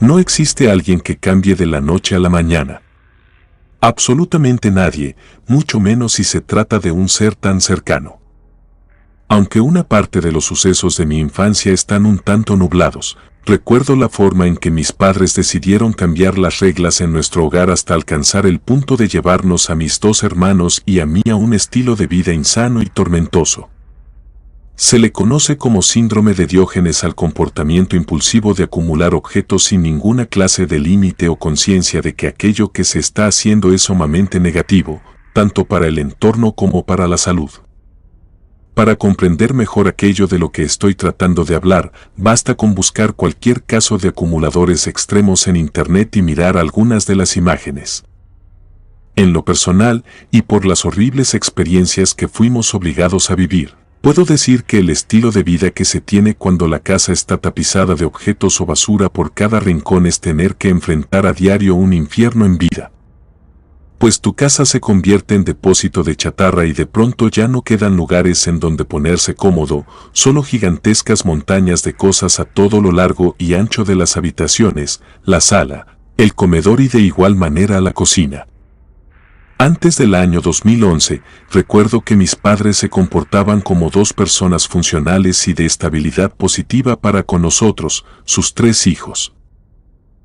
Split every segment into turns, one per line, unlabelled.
No existe alguien que cambie de la noche a la mañana. Absolutamente nadie, mucho menos si se trata de un ser tan cercano. Aunque una parte de los sucesos de mi infancia están un tanto nublados, recuerdo la forma en que mis padres decidieron cambiar las reglas en nuestro hogar hasta alcanzar el punto de llevarnos a mis dos hermanos y a mí a un estilo de vida insano y tormentoso. Se le conoce como síndrome de Diógenes al comportamiento impulsivo de acumular objetos sin ninguna clase de límite o conciencia de que aquello que se está haciendo es sumamente negativo, tanto para el entorno como para la salud. Para comprender mejor aquello de lo que estoy tratando de hablar, basta con buscar cualquier caso de acumuladores extremos en Internet y mirar algunas de las imágenes. En lo personal, y por las horribles experiencias que fuimos obligados a vivir, puedo decir que el estilo de vida que se tiene cuando la casa está tapizada de objetos o basura por cada rincón es tener que enfrentar a diario un infierno en vida. Pues tu casa se convierte en depósito de chatarra y de pronto ya no quedan lugares en donde ponerse cómodo, solo gigantescas montañas de cosas a todo lo largo y ancho de las habitaciones, la sala, el comedor y de igual manera la cocina. Antes del año 2011, recuerdo que mis padres se comportaban como dos personas funcionales y de estabilidad positiva para con nosotros, sus 3 hijos.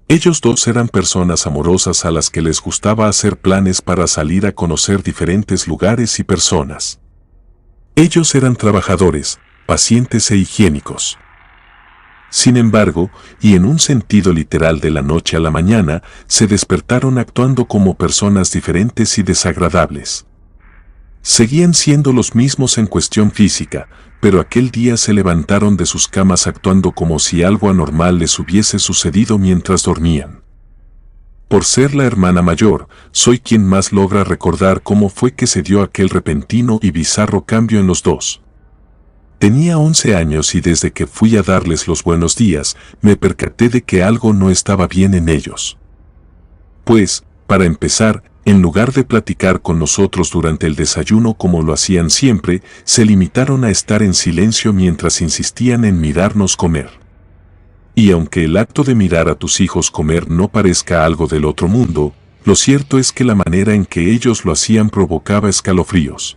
Ellos dos eran personas amorosas a las que les gustaba hacer planes para salir a conocer diferentes lugares y personas. Ellos eran trabajadores, pacientes e higiénicos. Sin embargo, y en un sentido literal de la noche a la mañana, se despertaron actuando como personas diferentes y desagradables. Seguían siendo los mismos en cuestión física, pero aquel día se levantaron de sus camas actuando como si algo anormal les hubiese sucedido mientras dormían. Por ser la hermana mayor, soy quien más logra recordar cómo fue que se dio aquel repentino y bizarro cambio en los dos. Tenía 11 años y desde que fui a darles los buenos días, me percaté de que algo no estaba bien en ellos. Pues, para empezar, en lugar de platicar con nosotros durante el desayuno como lo hacían siempre, se limitaron a estar en silencio mientras insistían en mirarnos comer. Y aunque el acto de mirar a tus hijos comer no parezca algo del otro mundo, lo cierto es que la manera en que ellos lo hacían provocaba escalofríos.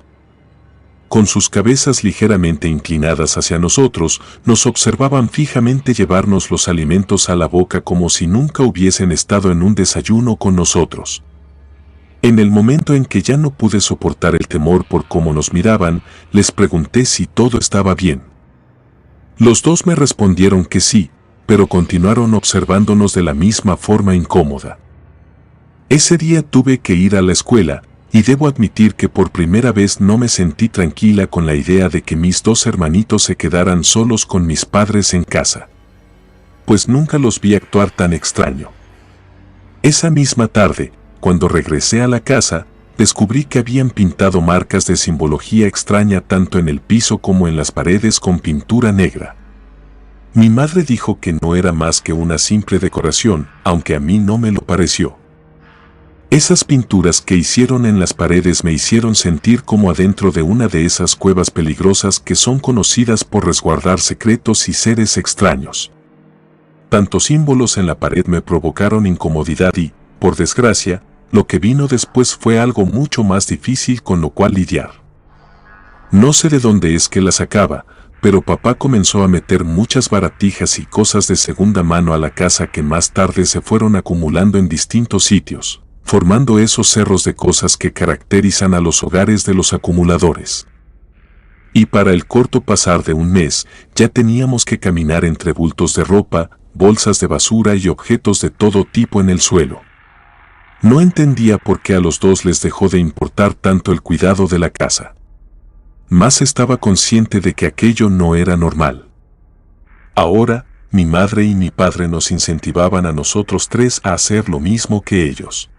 Con sus cabezas ligeramente inclinadas hacia nosotros, nos observaban fijamente llevarnos los alimentos a la boca como si nunca hubiesen estado en un desayuno con nosotros. En el momento en que ya no pude soportar el temor por cómo nos miraban, les pregunté si todo estaba bien. Los dos me respondieron que sí, pero continuaron observándonos de la misma forma incómoda. Ese día tuve que ir a la escuela, y debo admitir que por primera vez no me sentí tranquila con la idea de que mis 2 hermanitos se quedaran solos con mis padres en casa. Pues nunca los vi actuar tan extraño. Esa misma tarde, cuando regresé a la casa, descubrí que habían pintado marcas de simbología extraña tanto en el piso como en las paredes con pintura negra. Mi madre dijo que no era más que una simple decoración, aunque a mí no me lo pareció. Esas pinturas que hicieron en las paredes me hicieron sentir como adentro de una de esas cuevas peligrosas que son conocidas por resguardar secretos y seres extraños. Tantos símbolos en la pared me provocaron incomodidad y, por desgracia, lo que vino después fue algo mucho más difícil con lo cual lidiar. No sé de dónde es que la sacaba, pero papá comenzó a meter muchas baratijas y cosas de segunda mano a la casa que más tarde se fueron acumulando en distintos sitios, formando esos cerros de cosas que caracterizan a los hogares de los acumuladores. Y para el corto pasar de un mes, ya teníamos que caminar entre bultos de ropa, bolsas de basura y objetos de todo tipo en el suelo. No entendía por qué a los dos les dejó de importar tanto el cuidado de la casa. Más estaba consciente de que aquello no era normal. Ahora, mi madre y mi padre nos incentivaban a nosotros 3 a hacer lo mismo que ellos.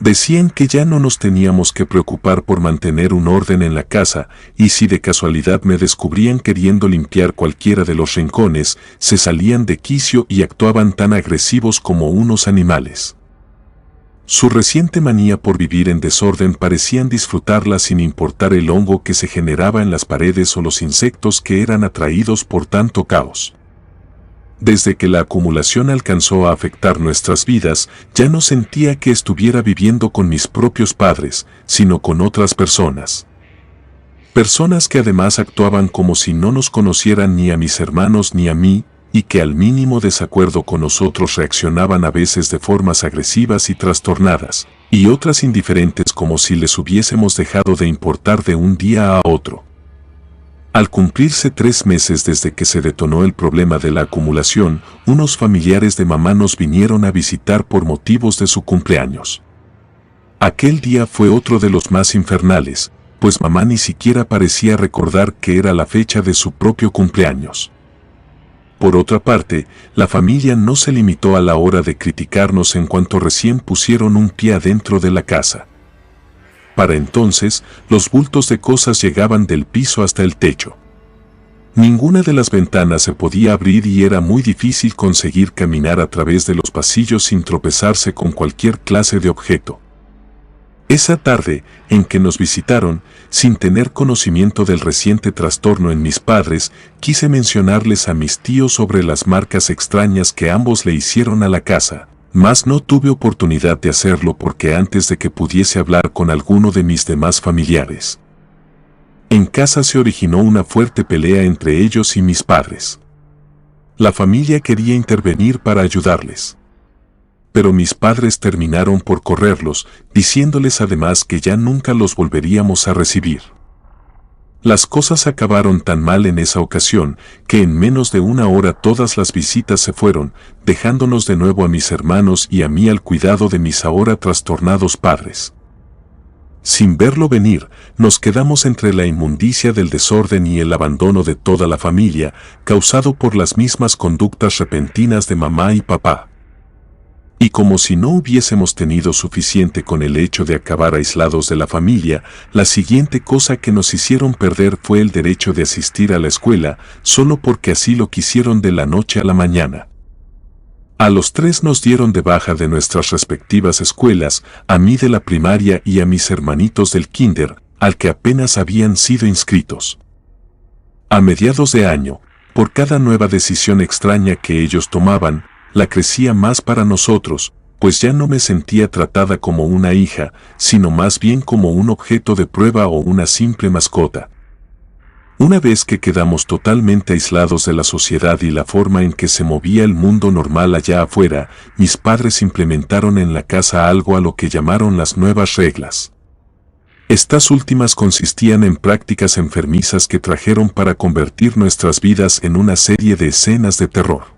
Decían que ya no nos teníamos que preocupar por mantener un orden en la casa, y si de casualidad me descubrían queriendo limpiar cualquiera de los rincones, se salían de quicio y actuaban tan agresivos como unos animales. Su reciente manía por vivir en desorden parecían disfrutarla sin importar el hongo que se generaba en las paredes o los insectos que eran atraídos por tanto caos. Desde que la acumulación alcanzó a afectar nuestras vidas, ya no sentía que estuviera viviendo con mis propios padres, sino con otras personas. Personas que además actuaban como si no nos conocieran ni a mis hermanos ni a mí, y que al mínimo desacuerdo con nosotros reaccionaban a veces de formas agresivas y trastornadas, y otras indiferentes como si les hubiésemos dejado de importar de un día a otro. Al cumplirse 3 meses desde que se detonó el problema de la acumulación, unos familiares de mamá nos vinieron a visitar por motivos de su cumpleaños. Aquel día fue otro de los más infernales, pues mamá ni siquiera parecía recordar que era la fecha de su propio cumpleaños. Por otra parte, la familia no se limitó a la hora de criticarnos en cuanto recién pusieron un pie adentro de la casa. Para entonces, los bultos de cosas llegaban del piso hasta el techo. Ninguna de las ventanas se podía abrir y era muy difícil conseguir caminar a través de los pasillos sin tropezarse con cualquier clase de objeto. Esa tarde, en que nos visitaron, sin tener conocimiento del reciente trastorno en mis padres, quise mencionarles a mis tíos sobre las marcas extrañas que ambos le hicieron a la casa, mas no tuve oportunidad de hacerlo porque antes de que pudiese hablar con alguno de mis demás familiares. En casa se originó una fuerte pelea entre ellos y mis padres. La familia quería intervenir para ayudarles. Pero mis padres terminaron por correrlos, diciéndoles además que ya nunca los volveríamos a recibir. Las cosas acabaron tan mal en esa ocasión, que en menos de una hora todas las visitas se fueron, dejándonos de nuevo a mis hermanos y a mí al cuidado de mis ahora trastornados padres. Sin verlo venir, nos quedamos entre la inmundicia del desorden y el abandono de toda la familia, causado por las mismas conductas repentinas de mamá y papá. Y como si no hubiésemos tenido suficiente con el hecho de acabar aislados de la familia, la siguiente cosa que nos hicieron perder fue el derecho de asistir a la escuela, solo porque así lo quisieron de la noche a la mañana. A los 3 nos dieron de baja de nuestras respectivas escuelas, a mí de la primaria y a mis hermanitos del kinder, al que apenas habían sido inscritos. A mediados de año, por cada nueva decisión extraña que ellos tomaban, la crecía más para nosotros, pues ya no me sentía tratada como una hija, sino más bien como un objeto de prueba o una simple mascota. Una vez que quedamos totalmente aislados de la sociedad y la forma en que se movía el mundo normal allá afuera, mis padres implementaron en la casa algo a lo que llamaron las nuevas reglas. Estas últimas consistían en prácticas enfermizas que trajeron para convertir nuestras vidas en una serie de escenas de terror.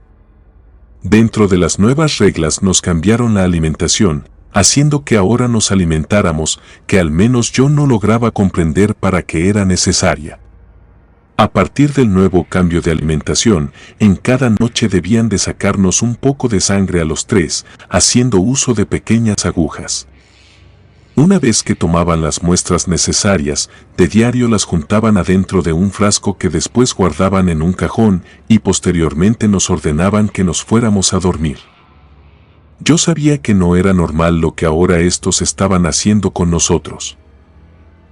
Dentro de las nuevas reglas nos cambiaron la alimentación, haciendo que ahora nos alimentáramos, que al menos yo no lograba comprender para qué era necesaria. A partir del nuevo cambio de alimentación, en cada noche debían de sacarnos un poco de sangre a los 3, haciendo uso de pequeñas agujas. Una vez que tomaban las muestras necesarias, de diario las juntaban adentro de un frasco que después guardaban en un cajón y posteriormente nos ordenaban que nos fuéramos a dormir. Yo sabía que no era normal lo que ahora estos estaban haciendo con nosotros.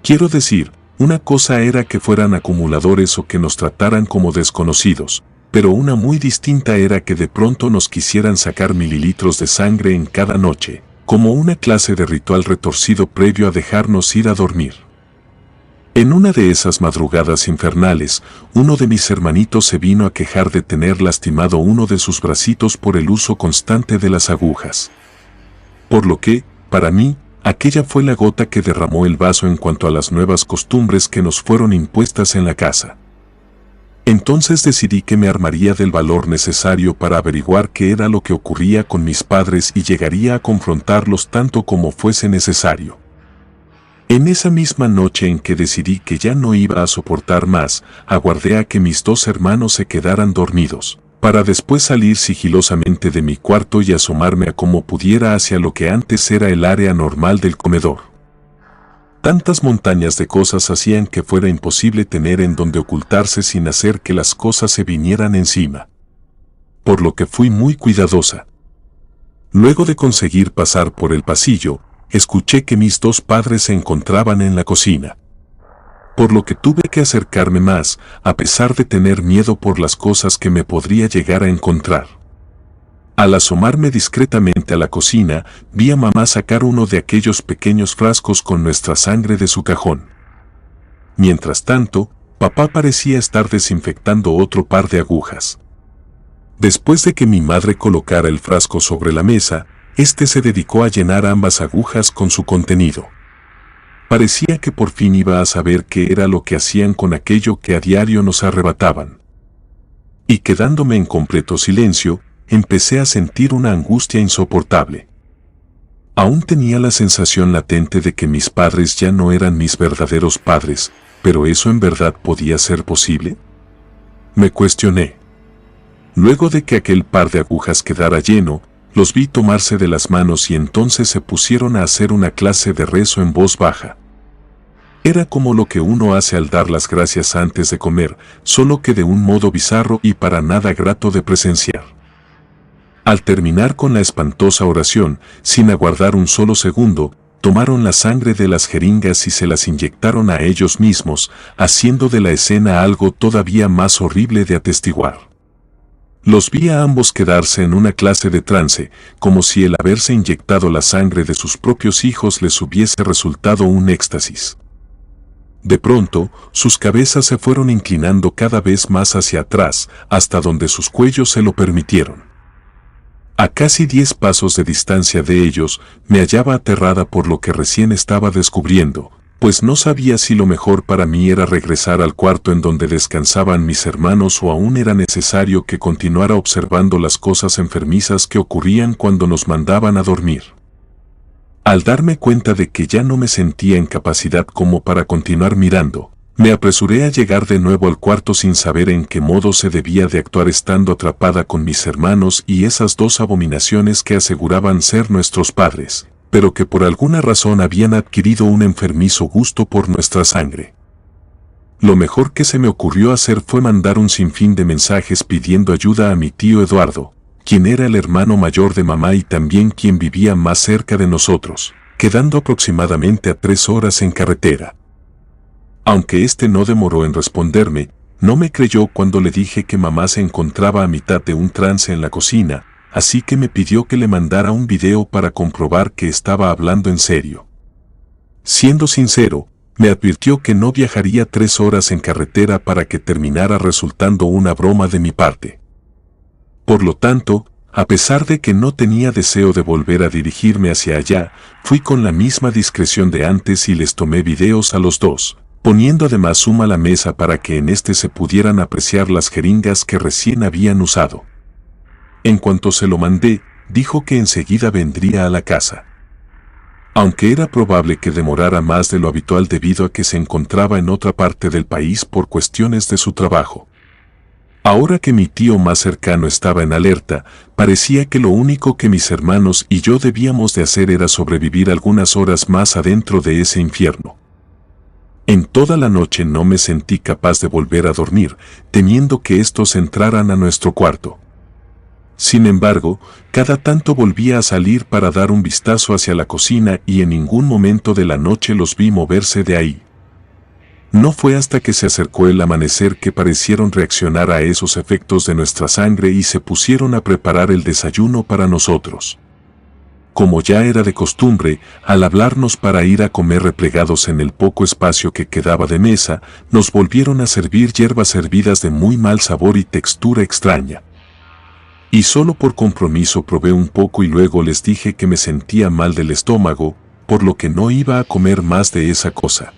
Quiero decir, una cosa era que fueran acumuladores o que nos trataran como desconocidos, pero una muy distinta era que de pronto nos quisieran sacar mililitros de sangre en cada noche, como una clase de ritual retorcido previo a dejarnos ir a dormir. En una de esas madrugadas infernales, uno de mis hermanitos se vino a quejar de tener lastimado uno de sus bracitos por el uso constante de las agujas. Por lo que, para mí, aquella fue la gota que derramó el vaso en cuanto a las nuevas costumbres que nos fueron impuestas en la casa. Entonces decidí que me armaría del valor necesario para averiguar qué era lo que ocurría con mis padres y llegaría a confrontarlos tanto como fuese necesario. En esa misma noche en que decidí que ya no iba a soportar más, aguardé a que mis 2 hermanos se quedaran dormidos, para después salir sigilosamente de mi cuarto y asomarme a como pudiera hacia lo que antes era el área normal del comedor. Tantas montañas de cosas hacían que fuera imposible tener en donde ocultarse sin hacer que las cosas se vinieran encima. Por lo que fui muy cuidadosa. Luego de conseguir pasar por el pasillo, escuché que mis 2 padres se encontraban en la cocina. por lo que tuve que acercarme más, a pesar de tener miedo por las cosas que me podría llegar a encontrar. Al asomarme discretamente a la cocina, vi a mamá sacar uno de aquellos pequeños frascos con nuestra sangre de su cajón. Mientras tanto, papá parecía estar desinfectando otro par de agujas. Después de que mi madre colocara el frasco sobre la mesa, este se dedicó a llenar ambas agujas con su contenido. Parecía que por fin iba a saber qué era lo que hacían con aquello que a diario nos arrebataban. Y quedándome en completo silencio, empecé a sentir una angustia insoportable. Aún tenía la sensación latente de que mis padres ya no eran mis verdaderos padres, pero ¿eso en verdad podía ser posible? Me cuestioné. Luego de que aquel par de agujas quedara lleno, los vi tomarse de las manos y entonces se pusieron a hacer una clase de rezo en voz baja. Era como lo que uno hace al dar las gracias antes de comer, solo que de un modo bizarro y para nada grato de presenciar. Al terminar con la espantosa oración, sin aguardar un solo segundo, tomaron la sangre de las jeringas y se las inyectaron a ellos mismos, haciendo de la escena algo todavía más horrible de atestiguar. Los vi a ambos quedarse en una clase de trance, como si el haberse inyectado la sangre de sus propios hijos les hubiese resultado un éxtasis. De pronto, sus cabezas se fueron inclinando cada vez más hacia atrás, hasta donde sus cuellos se lo permitieron. A casi 10 pasos de distancia de ellos, me hallaba aterrada por lo que recién estaba descubriendo, pues no sabía si lo mejor para mí era regresar al cuarto en donde descansaban mis hermanos o aún era necesario que continuara observando las cosas enfermizas que ocurrían cuando nos mandaban a dormir. Al darme cuenta de que ya no me sentía en capacidad como para continuar mirando, me apresuré a llegar de nuevo al cuarto sin saber en qué modo se debía de actuar estando atrapada con mis hermanos y esas dos abominaciones que aseguraban ser nuestros padres, pero que por alguna razón habían adquirido un enfermizo gusto por nuestra sangre. Lo mejor que se me ocurrió hacer fue mandar un sinfín de mensajes pidiendo ayuda a mi tío Eduardo, quien era el hermano mayor de mamá y también quien vivía más cerca de nosotros, quedando aproximadamente a 3 horas en carretera. Aunque este no demoró en responderme, no me creyó cuando le dije que mamá se encontraba a mitad de un trance en la cocina, así que me pidió que le mandara un video para comprobar que estaba hablando en serio. Siendo sincero, me advirtió que no viajaría 3 horas en carretera para que terminara resultando una broma de mi parte. Por lo tanto, a pesar de que no tenía deseo de volver a dirigirme hacia allá, fui con la misma discreción de antes y les tomé videos a los dos, poniendo además suma a la mesa para que en este se pudieran apreciar las jeringas que recién habían usado. En cuanto se lo mandé, dijo que enseguida vendría a la casa. Aunque era probable que demorara más de lo habitual debido a que se encontraba en otra parte del país por cuestiones de su trabajo. Ahora que mi tío más cercano estaba en alerta, parecía que lo único que mis hermanos y yo debíamos de hacer era sobrevivir algunas horas más adentro de ese infierno. En toda la noche no me sentí capaz de volver a dormir, temiendo que estos entraran a nuestro cuarto. Sin embargo, cada tanto volvía a salir para dar un vistazo hacia la cocina y en ningún momento de la noche los vi moverse de ahí. No fue hasta que se acercó el amanecer que parecieron reaccionar a esos efectos de nuestra sangre y se pusieron a preparar el desayuno para nosotros. Como ya era de costumbre, al hablarnos para ir a comer replegados en el poco espacio que quedaba de mesa, nos volvieron a servir hierbas hervidas de muy mal sabor y textura extraña. Y solo por compromiso probé un poco y luego les dije que me sentía mal del estómago, por lo que no iba a comer más de esa cosa.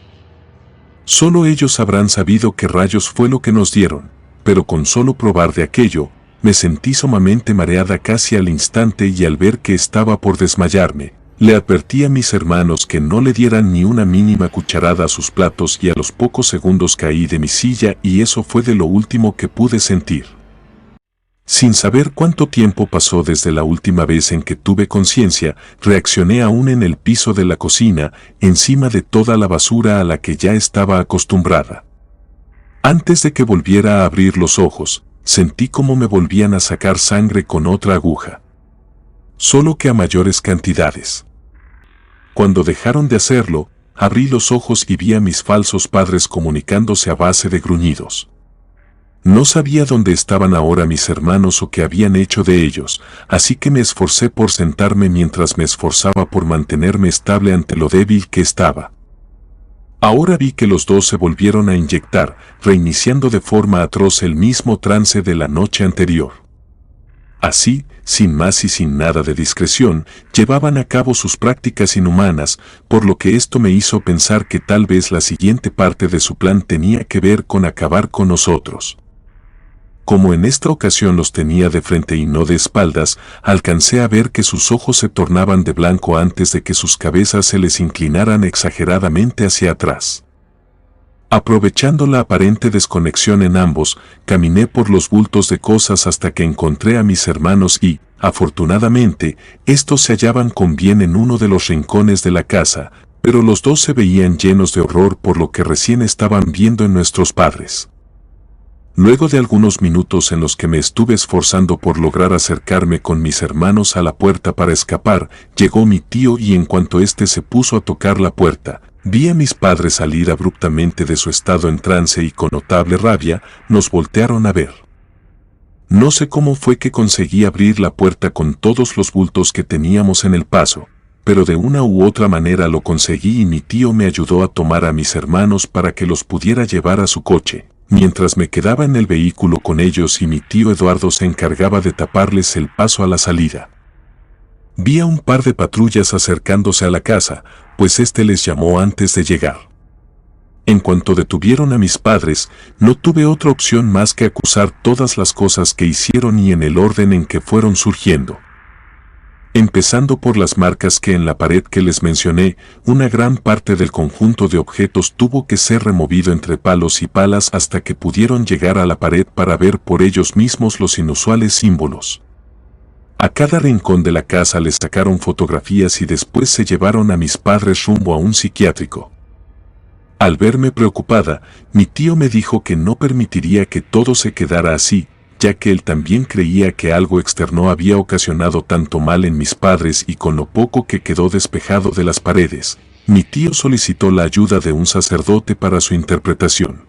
Solo ellos habrán sabido qué rayos fue lo que nos dieron, pero con solo probar de aquello, me sentí sumamente mareada casi al instante y al ver que estaba por desmayarme, le advertí a mis hermanos que no le dieran ni una mínima cucharada a sus platos y a los pocos segundos caí de mi silla y eso fue de lo último que pude sentir. Sin saber cuánto tiempo pasó desde la última vez en que tuve conciencia, reaccioné aún en el piso de la cocina, encima de toda la basura a la que ya estaba acostumbrada. Antes de que volviera a abrir los ojos, sentí como me volvían a sacar sangre con otra aguja. Solo que a mayores cantidades. Cuando dejaron de hacerlo, abrí los ojos y vi a mis falsos padres comunicándose a base de gruñidos. No sabía dónde estaban ahora mis hermanos o qué habían hecho de ellos, así que me esforcé por sentarme mientras me esforzaba por mantenerme estable ante lo débil que estaba. Ahora vi que los dos se volvieron a inyectar, reiniciando de forma atroz el mismo trance de la noche anterior. Así, sin más y sin nada de discreción, llevaban a cabo sus prácticas inhumanas, por lo que esto me hizo pensar que tal vez la siguiente parte de su plan tenía que ver con acabar con nosotros. Como en esta ocasión los tenía de frente y no de espaldas, alcancé a ver que sus ojos se tornaban de blanco antes de que sus cabezas se les inclinaran exageradamente hacia atrás. Aprovechando la aparente desconexión en ambos, caminé por los bultos de cosas hasta que encontré a mis hermanos y, afortunadamente, estos se hallaban con bien en uno de los rincones de la casa, pero los dos se veían llenos de horror por lo que recién estaban viendo en nuestros padres. Luego de algunos minutos en los que me estuve esforzando por lograr acercarme con mis hermanos a la puerta para escapar, llegó mi tío y en cuanto éste se puso a tocar la puerta, vi a mis padres salir abruptamente de su estado en trance y con notable rabia, nos voltearon a ver. No sé cómo fue que conseguí abrir la puerta con todos los bultos que teníamos en el paso, pero de una u otra manera lo conseguí y mi tío me ayudó a tomar a mis hermanos para que los pudiera llevar a su coche. Mientras me quedaba en el vehículo con ellos y mi tío Eduardo se encargaba de taparles el paso a la salida. Vi a un par de patrullas acercándose a la casa, pues éste les llamó antes de llegar. En cuanto detuvieron a mis padres, no tuve otra opción más que acusar todas las cosas que hicieron y en el orden en que fueron surgiendo. Empezando por las marcas que en la pared que les mencioné, una gran parte del conjunto de objetos tuvo que ser removido entre palos y palas hasta que pudieron llegar a la pared para ver por ellos mismos los inusuales símbolos. A cada rincón de la casa les sacaron fotografías y después se llevaron a mis padres rumbo a un psiquiátrico. Al verme preocupada, mi tío me dijo que no permitiría que todo se quedara así, ya que él también creía que algo externo había ocasionado tanto mal en mis padres y con lo poco que quedó despejado de las paredes, mi tío solicitó la ayuda de un sacerdote para su interpretación.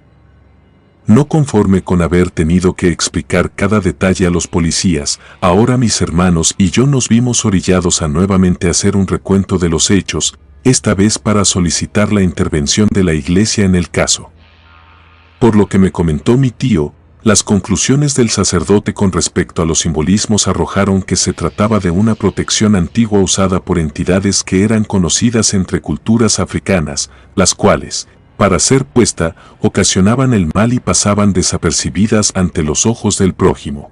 No conforme con haber tenido que explicar cada detalle a los policías, ahora mis hermanos y yo nos vimos orillados a nuevamente hacer un recuento de los hechos, esta vez para solicitar la intervención de la iglesia en el caso. Por lo que me comentó mi tío, las conclusiones del sacerdote con respecto a los simbolismos arrojaron que se trataba de una protección antigua usada por entidades que eran conocidas entre culturas africanas, las cuales, para ser puesta, ocasionaban el mal y pasaban desapercibidas ante los ojos del prójimo.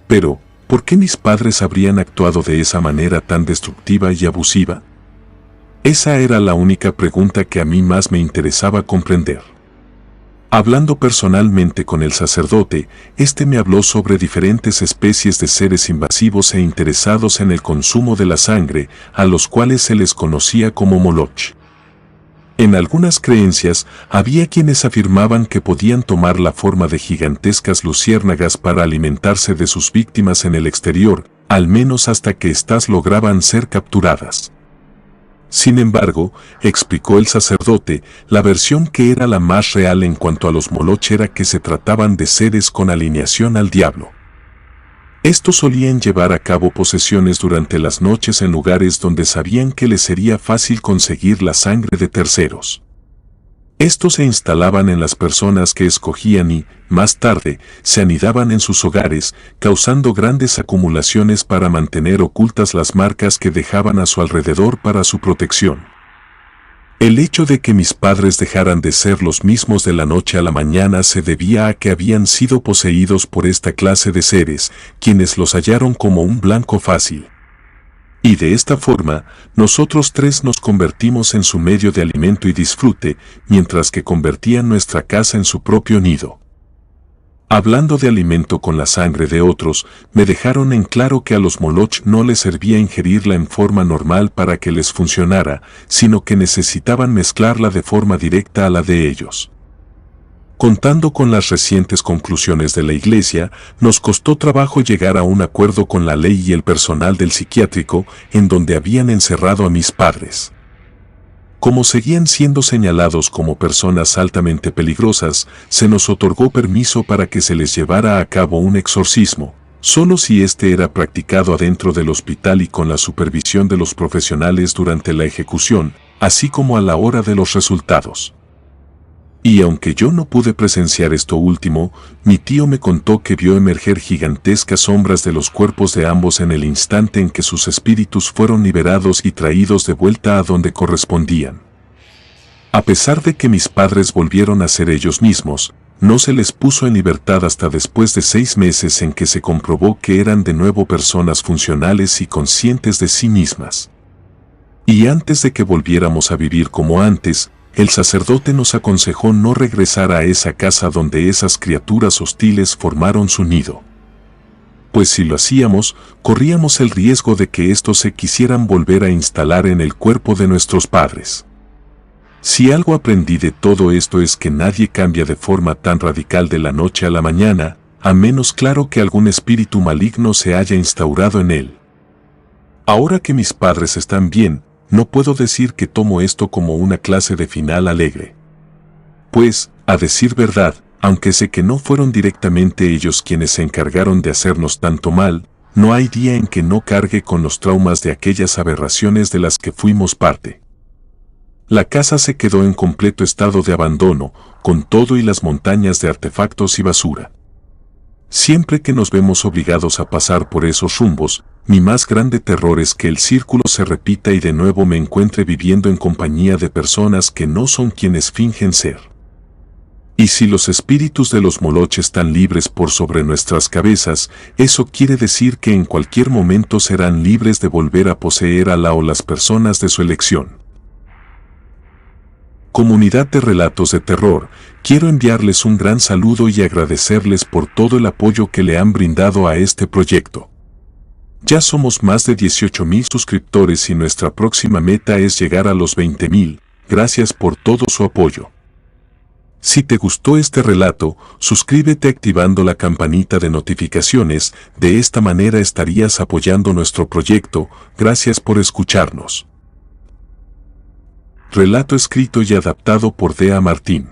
Pero, ¿por qué mis padres habrían actuado de esa manera tan destructiva y abusiva? Esa era la única pregunta que a mí más me interesaba comprender. Hablando personalmente con el sacerdote, este me habló sobre diferentes especies de seres invasivos e interesados en el consumo de la sangre, a los cuales se les conocía como Moloch. En algunas creencias, había quienes afirmaban que podían tomar la forma de gigantescas luciérnagas para alimentarse de sus víctimas en el exterior, al menos hasta que éstas lograban ser capturadas. Sin embargo, explicó el sacerdote, la versión que era la más real en cuanto a los Moloch era que se trataban de seres con alineación al diablo. Estos solían llevar a cabo posesiones durante las noches en lugares donde sabían que les sería fácil conseguir la sangre de terceros. Estos se instalaban en las personas que escogían y, más tarde, se anidaban en sus hogares, causando grandes acumulaciones para mantener ocultas las marcas que dejaban a su alrededor para su protección. El hecho de que mis padres dejaran de ser los mismos de la noche a la mañana se debía a que habían sido poseídos por esta clase de seres, quienes los hallaron como un blanco fácil. Y de esta forma, nosotros tres nos convertimos en su medio de alimento y disfrute, mientras que convertían nuestra casa en su propio nido. Hablando de alimento con la sangre de otros, me dejaron en claro que a los Moloch no les servía ingerirla en forma normal para que les funcionara, sino que necesitaban mezclarla de forma directa a la de ellos. Contando con las recientes conclusiones de la Iglesia, nos costó trabajo llegar a un acuerdo con la ley y el personal del psiquiátrico, en donde habían encerrado a mis padres. Como seguían siendo señalados como personas altamente peligrosas, se nos otorgó permiso para que se les llevara a cabo un exorcismo, solo si este era practicado adentro del hospital y con la supervisión de los profesionales durante la ejecución, así como a la hora de los resultados. Y aunque yo no pude presenciar esto último, mi tío me contó que vio emerger gigantescas sombras de los cuerpos de ambos en el instante en que sus espíritus fueron liberados y traídos de vuelta a donde correspondían. A pesar de que mis padres volvieron a ser ellos mismos, no se les puso en libertad hasta después de 6 meses en que se comprobó que eran de nuevo personas funcionales y conscientes de sí mismas. Y antes de que volviéramos a vivir como antes, el sacerdote nos aconsejó no regresar a esa casa donde esas criaturas hostiles formaron su nido. Pues si lo hacíamos, corríamos el riesgo de que estos se quisieran volver a instalar en el cuerpo de nuestros padres. Si algo aprendí de todo esto es que nadie cambia de forma tan radical de la noche a la mañana, a menos claro que algún espíritu maligno se haya instaurado en él. Ahora que mis padres están bien, no puedo decir que tomo esto como una clase de final alegre. Pues, a decir verdad, aunque sé que no fueron directamente ellos quienes se encargaron de hacernos tanto mal, no hay día en que no cargue con los traumas de aquellas aberraciones de las que fuimos parte. La casa se quedó en completo estado de abandono, con todo y las montañas de artefactos y basura. Siempre que nos vemos obligados a pasar por esos rumbos, mi más grande terror es que el círculo se repita y de nuevo me encuentre viviendo en compañía de personas que no son quienes fingen ser. Y si los espíritus de los moloches están libres por sobre nuestras cabezas, eso quiere decir que en cualquier momento serán libres de volver a poseer a la o las personas de su elección. Comunidad de Relatos de Terror, quiero enviarles un gran saludo y agradecerles por todo el apoyo que le han brindado a este proyecto. Ya somos más de 18,000 suscriptores y nuestra próxima meta es llegar a los 20,000, gracias por todo su apoyo. Si te gustó este relato, suscríbete activando la campanita de notificaciones, de esta manera estarías apoyando nuestro proyecto. Gracias por escucharnos. Relato escrito y adaptado por Dea Martín.